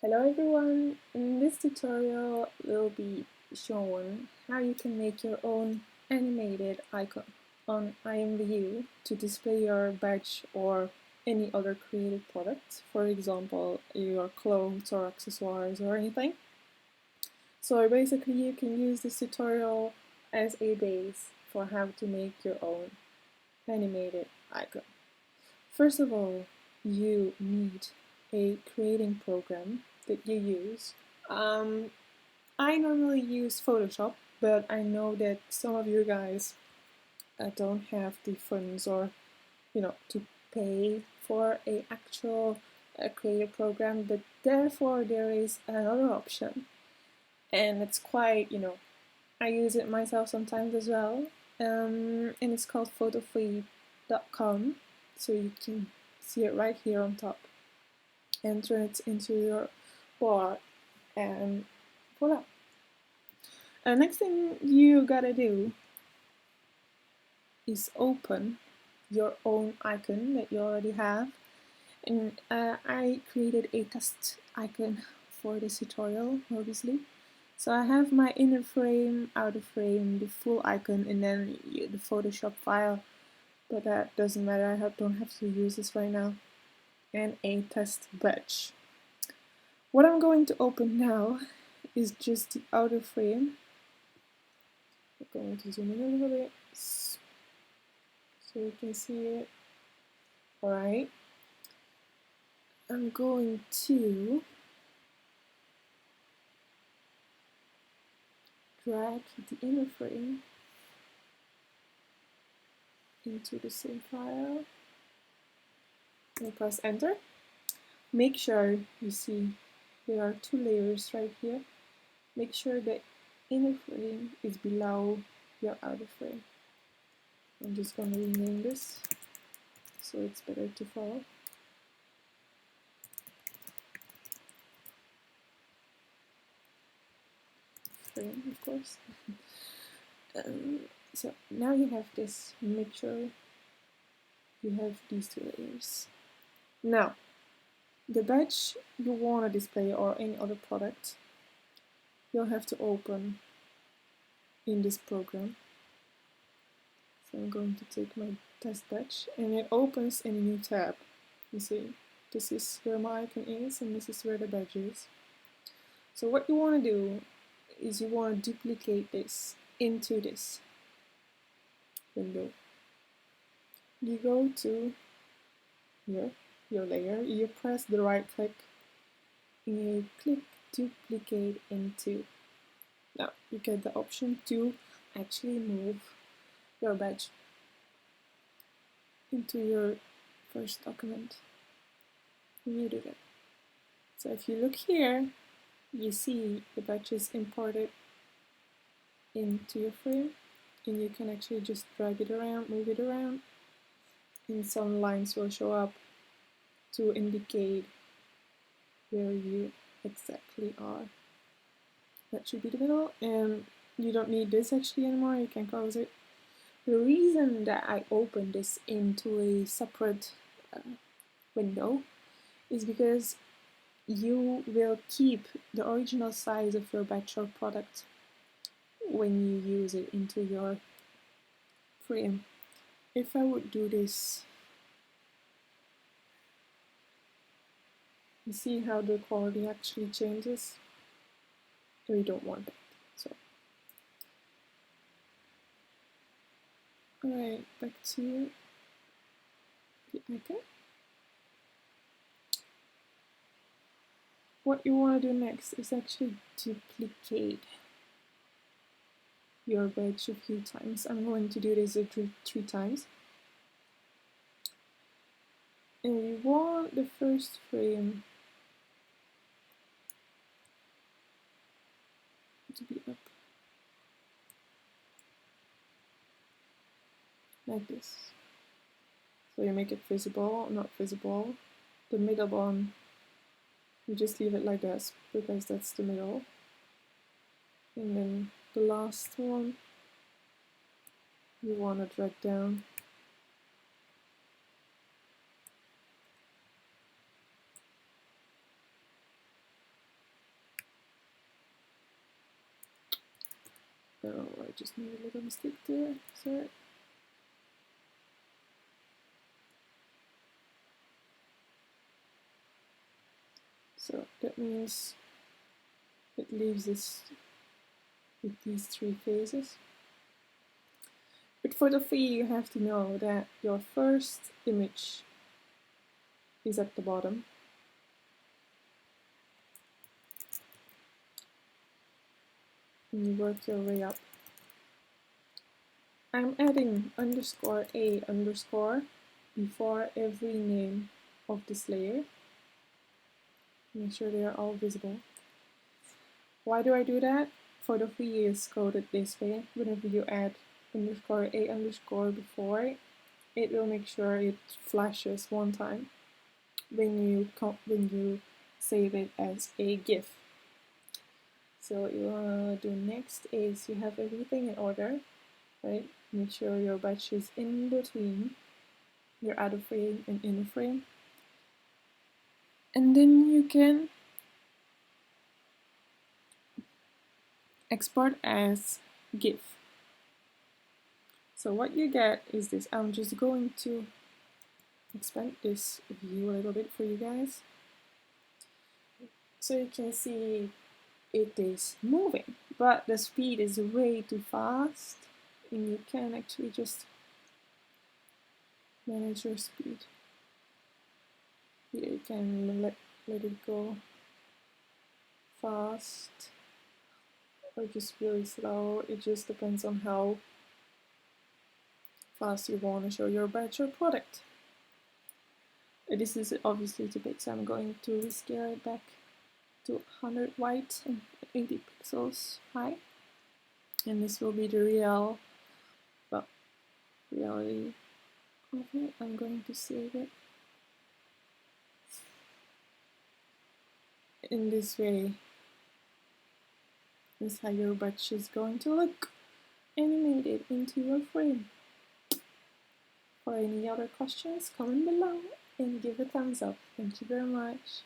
Hello everyone, in this tutorial we'll be showing how you can make your own animated icon on IMVU to display your badge or any other created product, for example your clothes or accessories or anything. So basically you can use this tutorial as a base for how to make your own animated icon. First of all, you need a creating program that you use. I normally use Photoshop, but I know that some of you guys don't have the funds or to pay for a actual creative program, but therefore there is another option, and it's quite I use it myself sometimes as well, and it's called photofree.com, so you can see it right here on top. Enter it into your board and voila. Next thing you gotta do is open your own icon that you already have, and I created a test icon for this tutorial, obviously. So I have my inner frame, outer frame, the full icon, and then the Photoshop file, but that doesn't matter, I don't have to use this right now, and a test badge. What I'm going to open now is just the outer frame. I'm going to zoom in a little bit so you can see it. Alright, I'm going to drag the inner frame into the same file and press enter. Make sure you see there are two layers right here. Make sure the inner frame is below your outer frame. I'm just going to rename this so it's better to follow. Frame, of course. So now you have this. Make sure you have these two layers. Now, the badge you want to display or any other product, you'll have to open in this program. So I'm going to take my test badge, and it opens in a new tab. You see, this is where my icon is, and this is where the badge is. So what you want to do is you want to duplicate this into this window. You go to here, your layer, you press the right click, and you click duplicate into. Now you get the option to actually move your badge into your first document. And you do that. So if you look here, you see the badge is imported into your frame, and you can actually just drag it around, move it around, and some lines will show up to indicate where you exactly are. That should be the middle, and you don't need this actually anymore, you can close it. The reason that I opened this into a separate window is because you will keep the original size of your batch or product when you use it into your frame. If I would do this, you see how the quality actually changes? We don't want that. So, alright, back to the icon. What you want to do next is actually duplicate your badge a few times. I'm going to do this three times. And we want the first frame to be up like this. So you make it visible, not visible. The middle one, you just leave it like this because that's the middle. And then the last one, you want to drag down. Oh, I just made a little mistake there, sorry. So that means it leaves us with these three phases. But for the free, you have to know that your first image is at the bottom. And you work your way up. I'm adding underscore a underscore before every name of this layer. Make sure they are all visible. Why do I do that? For the free is coded this way. Whenever you add underscore a underscore before, it will make sure it flashes one time when you save it as a GIF. So what you wanna do next is you have everything in order, right? Make sure your batch is in between your outer frame and inner frame. And then you can export as GIF. So what you get is this. I'm just going to expand this view a little bit for you guys. So you can see it is moving, but the speed is way too fast, and you can actually just manage your speed. Here you can let it go fast or just really slow. It just depends on how fast you want to show your batch or product. This is obviously too big, so I'm going to rescale it back to 100 white and 80 pixels high. And this will be the reality of it. I'm going to save it. In this way, this is how your batch is going to look animated into your frame. For any other questions, comment below and give a thumbs up. Thank you very much.